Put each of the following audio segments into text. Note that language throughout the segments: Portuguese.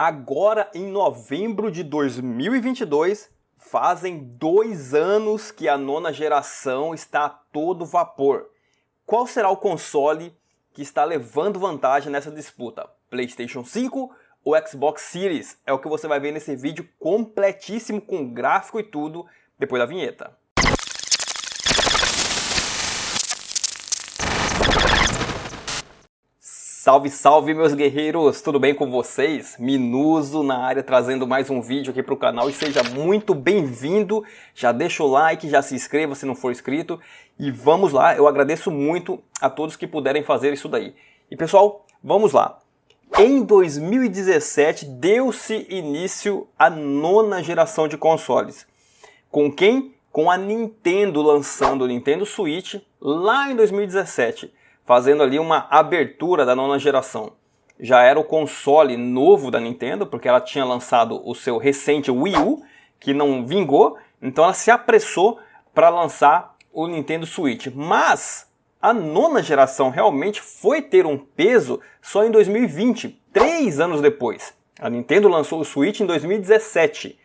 Agora, em novembro de 2022, fazem 2 anos que a nona geração está a todo vapor. Qual será o console que está levando vantagem nessa disputa? PlayStation 5 ou Xbox Series? É o que você vai ver nesse vídeo completíssimo com gráfico e tudo depois da vinheta. Salve, salve meus guerreiros! Tudo bem com vocês? Minuso na área trazendo mais um vídeo aqui para o canal e seja muito bem-vindo. Já deixa o like, já se inscreva se não for inscrito e vamos lá, eu agradeço muito a todos que puderem fazer isso daí. E pessoal, vamos lá. Em 2017 deu-se início à nona geração de consoles. Com quem? Com a Nintendo lançando o Nintendo Switch lá em 2017. Fazendo ali uma abertura da nona geração. Já era o console novo da Nintendo, porque ela tinha lançado o seu recente Wii U, que não vingou, então ela se apressou para lançar o Nintendo Switch. Mas a nona geração realmente foi ter um peso só em 2020, 3 anos depois. A Nintendo lançou o Switch em 2017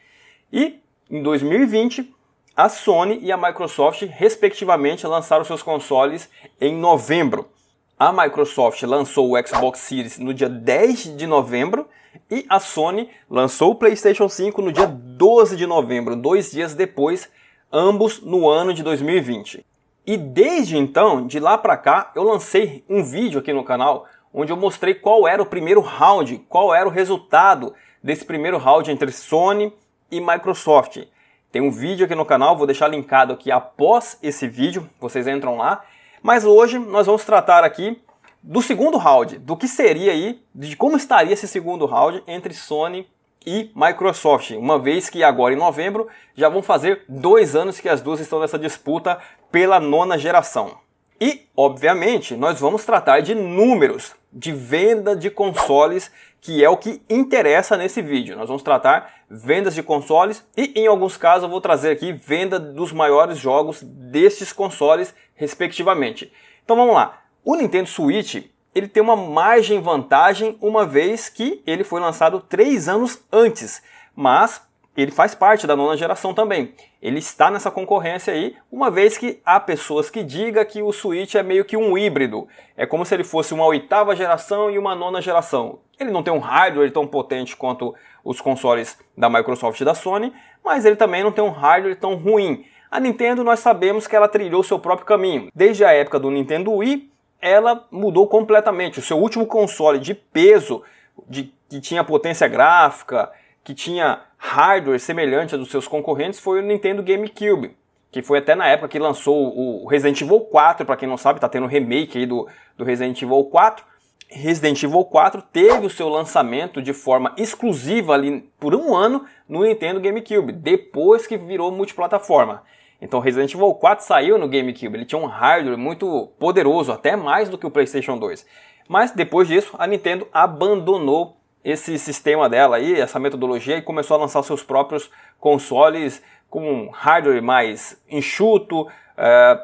e em 2020 a Sony e a Microsoft, respectivamente, lançaram seus consoles em novembro. A Microsoft lançou o Xbox Series no dia 10 de novembro e a Sony lançou o PlayStation 5 no dia 12 de novembro, 2 dias depois, ambos no ano de 2020. E desde então, de lá para cá, eu lancei um vídeo aqui no canal onde eu mostrei qual era o primeiro round, qual era o resultado desse primeiro round entre Sony e Microsoft. Tem um vídeo aqui no canal, vou deixar linkado aqui após esse vídeo, vocês entram lá. Mas hoje nós vamos tratar aqui do segundo round, do que seria aí, de como estaria esse segundo round entre Sony e Microsoft, uma vez que agora em novembro já vão fazer 2 anos que as duas estão nessa disputa pela nona geração. E, obviamente, nós vamos tratar de números de venda de consoles, que é o que interessa nesse vídeo. Nós vamos tratar vendas de consoles e, em alguns casos, eu vou trazer aqui venda dos maiores jogos destes consoles, respectivamente. Então vamos lá. O Nintendo Switch ele tem uma margem vantagem, uma vez que ele foi lançado 3 anos antes, mas ele faz parte da nona geração também. Ele está nessa concorrência aí, uma vez que há pessoas que digam que o Switch é meio que um híbrido. É como se ele fosse uma 8ª geração e uma nona geração. Ele não tem um hardware tão potente quanto os consoles da Microsoft e da Sony, mas ele também não tem um hardware tão ruim. A Nintendo, nós sabemos que ela trilhou seu próprio caminho. Desde a época do Nintendo Wii, ela mudou completamente. O seu último console de peso, que tinha potência gráfica, que tinha hardware semelhante a dos seus concorrentes, foi o Nintendo GameCube, que foi até na época que lançou o Resident Evil 4, para quem não sabe, está tendo um remake aí do Resident Evil 4. Resident Evil 4 teve o seu lançamento de forma exclusiva ali por 1 ano no Nintendo GameCube, depois que virou multiplataforma. Então Resident Evil 4 saiu no GameCube, ele tinha um hardware muito poderoso, até mais do que o PlayStation 2. Mas depois disso, a Nintendo abandonou esse sistema dela aí, essa metodologia, e começou a lançar seus próprios consoles com um hardware mais enxuto,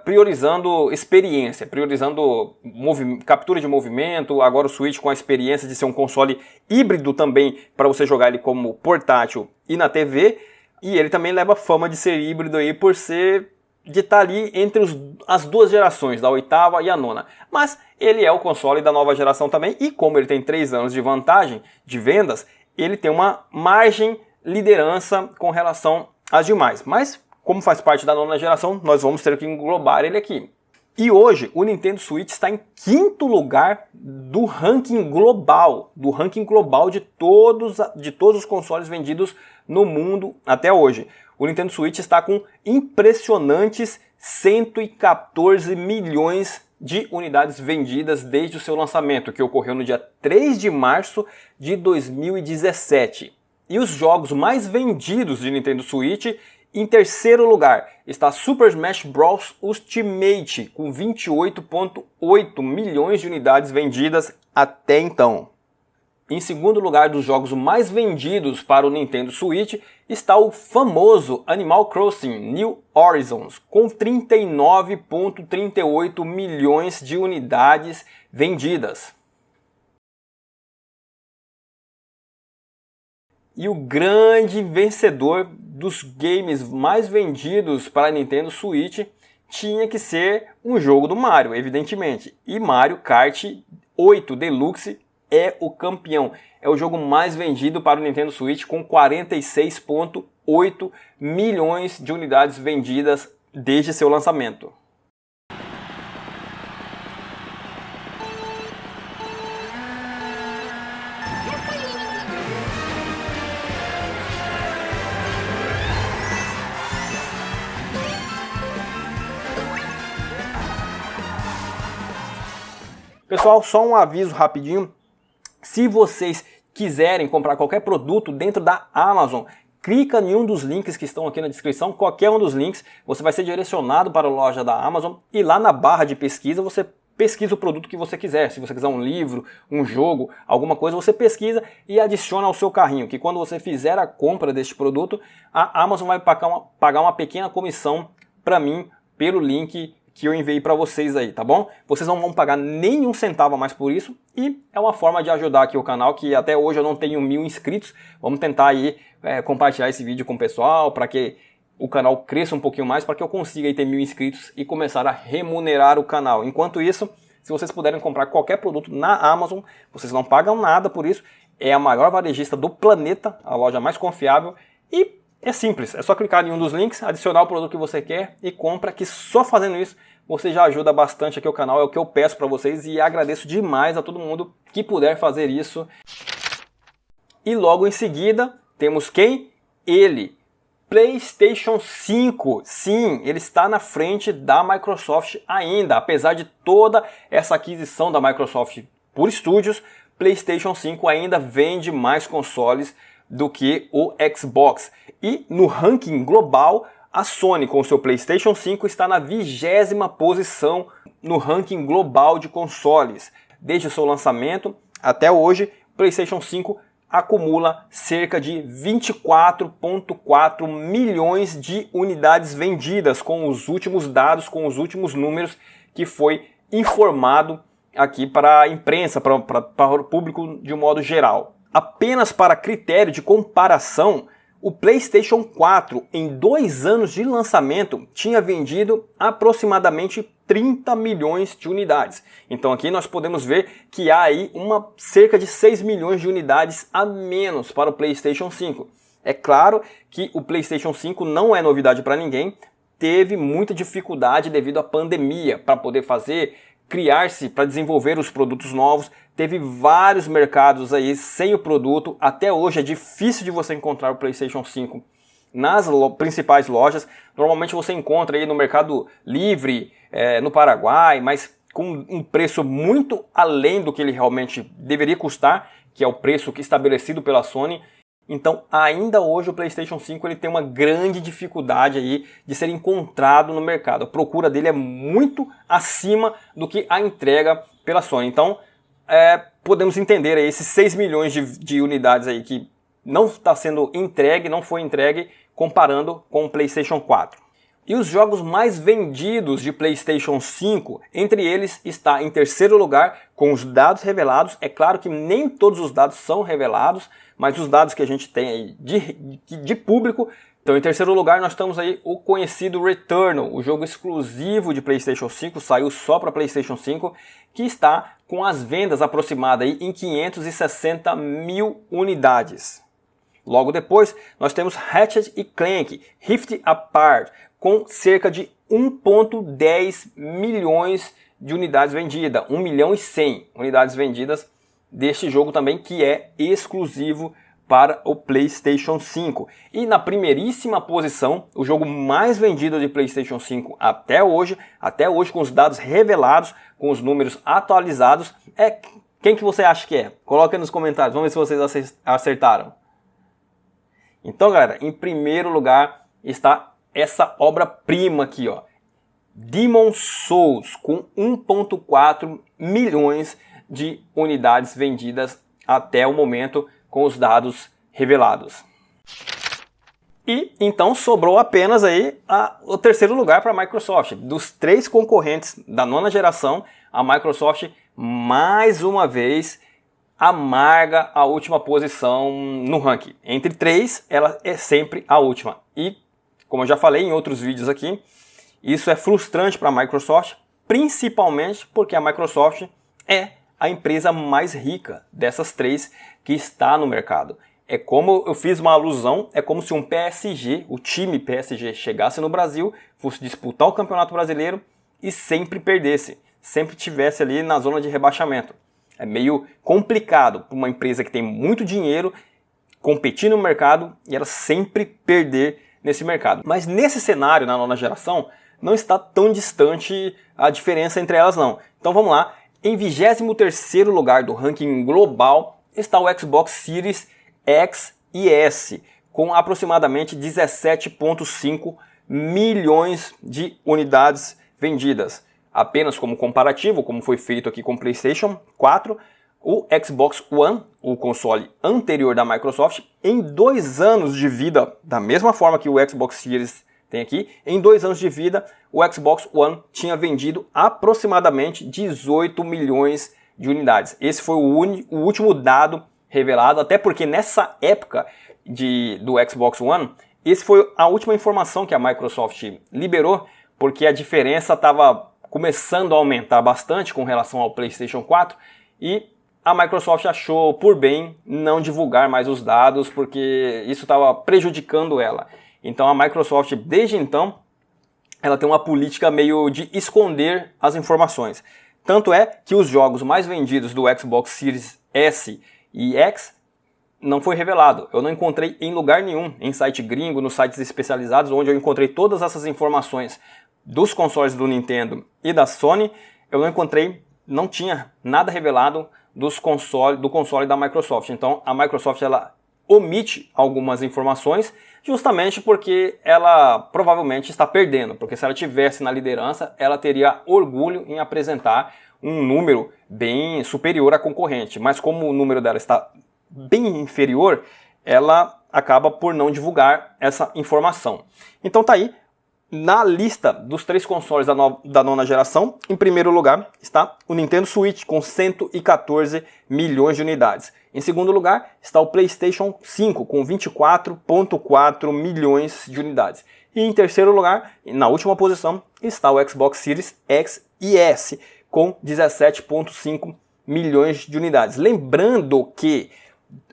priorizando experiência, priorizando captura de movimento. Agora o Switch com a experiência de ser um console híbrido também, para você jogar ele como portátil e na TV, e ele também leva fama de ser híbrido aí por de estar ali entre as duas gerações, da 8ª e a 9ª. Mas ele é o console da nova geração também, e como ele tem 3 anos de vantagem de vendas, ele tem uma margem liderança com relação às demais. Mas, como faz parte da nona geração, nós vamos ter que englobar ele aqui. E hoje, o Nintendo Switch está em 5º lugar do ranking global, de todos os consoles vendidos no mundo até hoje. O Nintendo Switch está com impressionantes 114 milhões de unidades vendidas desde o seu lançamento, que ocorreu no dia 3 de março de 2017. E os jogos mais vendidos de Nintendo Switch, em 3º lugar está Super Smash Bros. Ultimate, com 28,8 milhões de unidades vendidas até então. Em 2º lugar dos jogos mais vendidos para o Nintendo Switch está o famoso Animal Crossing New Horizons, com 39,38 milhões de unidades vendidas. E o grande vencedor dos games mais vendidos para a Nintendo Switch tinha que ser um jogo do Mario, evidentemente. E Mario Kart 8 Deluxe é o campeão. É o jogo mais vendido para o Nintendo Switch, com 46,8 milhões de unidades vendidas desde seu lançamento. Pessoal, só um aviso rapidinho. Se vocês quiserem comprar qualquer produto dentro da Amazon, clica em um dos links que estão aqui na descrição, qualquer um dos links, você vai ser direcionado para a loja da Amazon e lá na barra de pesquisa você pesquisa o produto que você quiser. Se você quiser um livro, um jogo, alguma coisa, você pesquisa e adiciona ao seu carrinho, que quando você fizer a compra deste produto, a Amazon vai pagar uma pequena comissão para mim pelo link que eu enviei para vocês aí, tá bom? Vocês não vão pagar nenhum centavo a mais por isso e é uma forma de ajudar aqui o canal, que até hoje eu não tenho 1000 inscritos. Vamos tentar aí compartilhar esse vídeo com o pessoal para que o canal cresça um pouquinho mais, para que eu consiga aí ter 1000 inscritos e começar a remunerar o canal. Enquanto isso, se vocês puderem comprar qualquer produto na Amazon, vocês não pagam nada por isso. É a maior varejista do planeta, a loja mais confiável e é simples, é só clicar em um dos links, adicionar o produto que você quer e compra, que só fazendo isso você já ajuda bastante aqui o canal, é o que eu peço para vocês e agradeço demais a todo mundo que puder fazer isso. E logo em seguida temos quem? Ele, PlayStation 5. Sim, ele está na frente da Microsoft ainda, apesar de toda essa aquisição da Microsoft por estúdios, PlayStation 5 ainda vende mais consoles do que o Xbox. E no ranking global, a Sony com o seu PlayStation 5 está na 20ª posição no ranking global de consoles. Desde o seu lançamento até hoje, o PlayStation 5 acumula cerca de 24,4 milhões de unidades vendidas, com os últimos dados, com os últimos números que foi informado aqui para a imprensa, para o público de um modo geral. Apenas para critério de comparação, o PlayStation 4, em 2 anos de lançamento, tinha vendido aproximadamente 30 milhões de unidades. Então aqui nós podemos ver que há aí cerca de 6 milhões de unidades a menos para o PlayStation 5. É claro que o PlayStation 5 não é novidade para ninguém, teve muita dificuldade devido à pandemia para poder criar-se para desenvolver os produtos novos. Teve vários mercados aí sem o produto. Até hoje é difícil de você encontrar o PlayStation 5 nas principais lojas. Normalmente você encontra aí no Mercado Livre, no Paraguai, mas com um preço muito além do que ele realmente deveria custar, que é o preço estabelecido pela Sony. Então, ainda hoje o PlayStation 5 ele tem uma grande dificuldade aí de ser encontrado no mercado. A procura dele é muito acima do que a entrega pela Sony. Então, podemos entender aí esses 6 milhões de unidades aí que não está sendo entregue, não foi entregue, comparando com o PlayStation 4. E os jogos mais vendidos de PlayStation 5, entre eles está em terceiro lugar com os dados revelados. É claro que nem todos os dados são revelados, mas os dados que a gente tem aí de público. Então em terceiro lugar nós temos aí o conhecido Returnal, o jogo exclusivo de PlayStation 5, saiu só para PlayStation 5, que está com as vendas aproximadas aí em 560 mil unidades. Logo depois nós temos Ratchet & Clank Rift Apart, com cerca de 1,10 milhões de unidades vendidas, 1 milhão e 100 unidades vendidas deste jogo também, que é exclusivo para o PlayStation 5. E na primeiríssima posição, o jogo mais vendido de PlayStation 5 até hoje com os dados revelados, com os números atualizados, quem que você acha que é? Coloca aí nos comentários, vamos ver se vocês acertaram. Então, galera, em primeiro lugar está essa obra-prima aqui, ó, Demon's Souls, com 1,4 milhões de unidades vendidas até o momento com os dados revelados. E então sobrou apenas aí o terceiro lugar para a Microsoft. Dos 3 concorrentes da 9ª geração, a Microsoft mais uma vez amarga a última posição no ranking. Entre 3, ela é sempre a última. E, como eu já falei em outros vídeos aqui, isso é frustrante para a Microsoft, principalmente porque a Microsoft é a empresa mais rica dessas 3 que está no mercado. É como eu fiz uma alusão, é como se um PSG, o time PSG, chegasse no Brasil, fosse disputar o Campeonato Brasileiro e sempre perdesse, sempre tivesse ali na zona de rebaixamento. É meio complicado para uma empresa que tem muito dinheiro competir no mercado e ela sempre perder nesse mercado. Mas nesse cenário, na nona geração, não está tão distante a diferença entre elas não. Então vamos lá, em 23º lugar do ranking global está o Xbox Series X e S, com aproximadamente 17,5 milhões de unidades vendidas. Apenas como comparativo, como foi feito aqui com o PlayStation 4, o Xbox One, o console anterior da Microsoft, em 2 anos de vida, da mesma forma que o Xbox Series tem aqui, em 2 anos de vida, o Xbox One tinha vendido aproximadamente 18 milhões de unidades. Esse foi o último dado revelado, até porque nessa época do Xbox One, esse foi a última informação que a Microsoft liberou, porque a diferença estava começando a aumentar bastante com relação ao PlayStation 4 e a Microsoft achou por bem não divulgar mais os dados porque isso estava prejudicando ela. Então a Microsoft, desde então, ela tem uma política meio de esconder as informações. Tanto é que os jogos mais vendidos do Xbox Series S e X não foi revelado. Eu não encontrei em lugar nenhum, em site gringo, nos sites especializados, onde eu encontrei todas essas informações dos consoles do Nintendo e da Sony, eu não encontrei, não tinha nada revelado do console da Microsoft. Então a Microsoft ela omite algumas informações justamente porque ela provavelmente está perdendo, porque se ela tivesse na liderança, ela teria orgulho em apresentar um número bem superior à concorrente, mas como o número dela está bem inferior, ela acaba por não divulgar essa informação. Então tá aí, na lista dos 3 consoles da nona geração, em primeiro lugar está o Nintendo Switch com 114 milhões de unidades. Em segundo lugar está o PlayStation 5 com 24,4 milhões de unidades. E em terceiro lugar, na última posição, está o Xbox Series X e S com 17,5 milhões de unidades. Lembrando que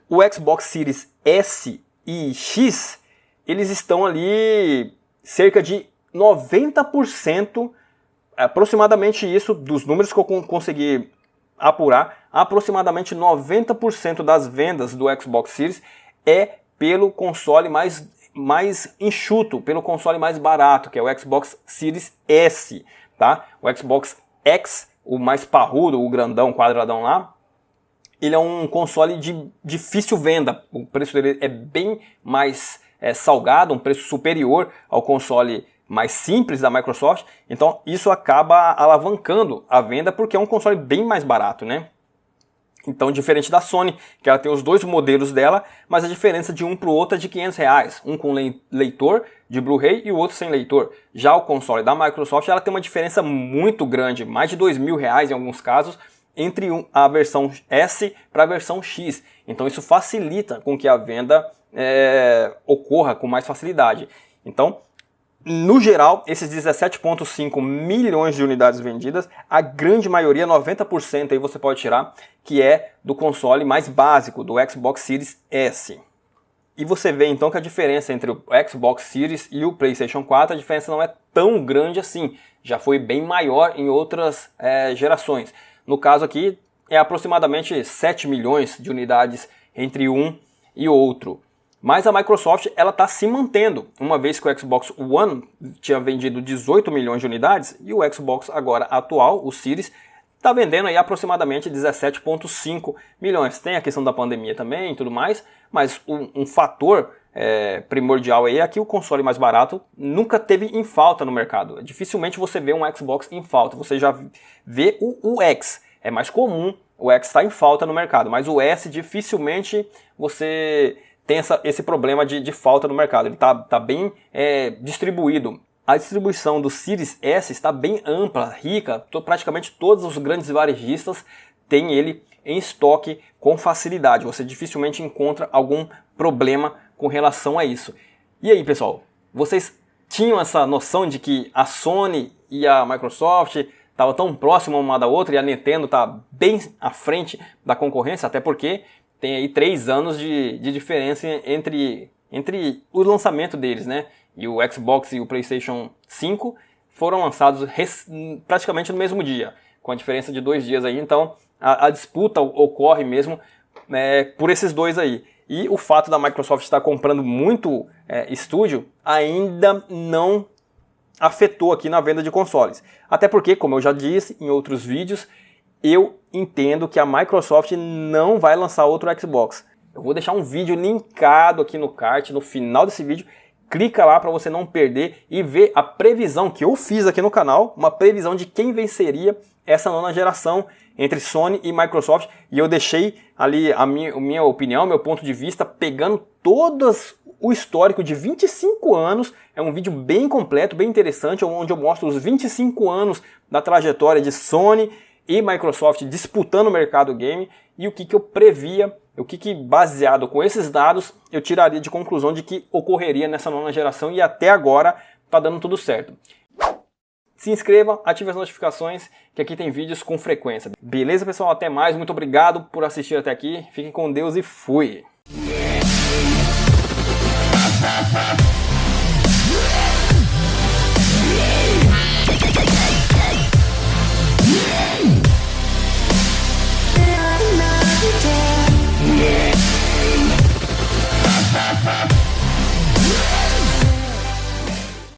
o Xbox Series S e X, eles estão ali cerca de 90%, aproximadamente isso, dos números que eu consegui apurar, aproximadamente 90% das vendas do Xbox Series é pelo console mais enxuto, pelo console mais barato, que é o Xbox Series S, tá? O Xbox X, o mais parrudo, o grandão, quadradão lá, ele é um console de difícil venda. O preço dele é bem mais salgado, um preço superior ao console mais simples da Microsoft. Então isso acaba alavancando a venda porque é um console bem mais barato, né? Então, diferente da Sony, que ela tem os 2 modelos dela, mas a diferença de um para o outro é de R$500, um com leitor de Blu-ray e o outro sem leitor. Já o console da Microsoft, ela tem uma diferença muito grande, mais de R$2.000 em alguns casos, entre a versão S para a versão X. Então isso facilita com que a venda ocorra com mais facilidade. Então, no geral, esses 17,5 milhões de unidades vendidas, a grande maioria, 90% aí você pode tirar, que é do console mais básico, do Xbox Series S. E você vê então que a diferença entre o Xbox Series e o PlayStation 4, a diferença não é tão grande assim. Já foi bem maior em outras gerações. No caso aqui, é aproximadamente 7 milhões de unidades entre um e outro. Mas a Microsoft ela está se mantendo, uma vez que o Xbox One tinha vendido 18 milhões de unidades e o Xbox agora atual, o Series, está vendendo aí aproximadamente 17,5 milhões. Tem a questão da pandemia também e tudo mais, mas um fator primordial aí é que o console mais barato nunca teve em falta no mercado. Dificilmente você vê um Xbox em falta, você já vê o X, é mais comum o X estar em falta no mercado, mas o S dificilmente você tem esse problema de falta no mercado, ele tá bem distribuído. A distribuição do Series S está bem ampla, rica, praticamente todos os grandes varejistas têm ele em estoque com facilidade. Você dificilmente encontra algum problema com relação a isso. E aí, pessoal, vocês tinham essa noção de que a Sony e a Microsoft estavam tão próximas uma da outra e a Nintendo está bem à frente da concorrência, até porque tem aí 3 anos de diferença entre o lançamento deles, né? E o Xbox e o PlayStation 5 foram lançados praticamente no mesmo dia, com a diferença de 2 dias aí. Então a disputa ocorre mesmo por esses dois aí. E o fato da Microsoft estar comprando muito estúdio ainda não afetou aqui na venda de consoles. Até porque, como eu já disse em outros vídeos, eu entendo que a Microsoft não vai lançar outro Xbox. Eu vou deixar um vídeo linkado aqui no card, no final desse vídeo. Clica lá para você não perder e ver a previsão que eu fiz aqui no canal, uma previsão de quem venceria essa nona geração entre Sony e Microsoft. E eu deixei ali a minha opinião, meu ponto de vista, pegando todos o histórico de 25 anos. É um vídeo bem completo, bem interessante, onde eu mostro os 25 anos da trajetória de Sony e Microsoft disputando o mercado game e o que eu previa, o que baseado com esses dados eu tiraria de conclusão de que ocorreria nessa nona geração, e até agora tá dando tudo certo. Se inscreva, ative as notificações, que aqui tem vídeos com frequência. Beleza, pessoal? Até mais, muito obrigado por assistir até aqui, fiquem com Deus e fui!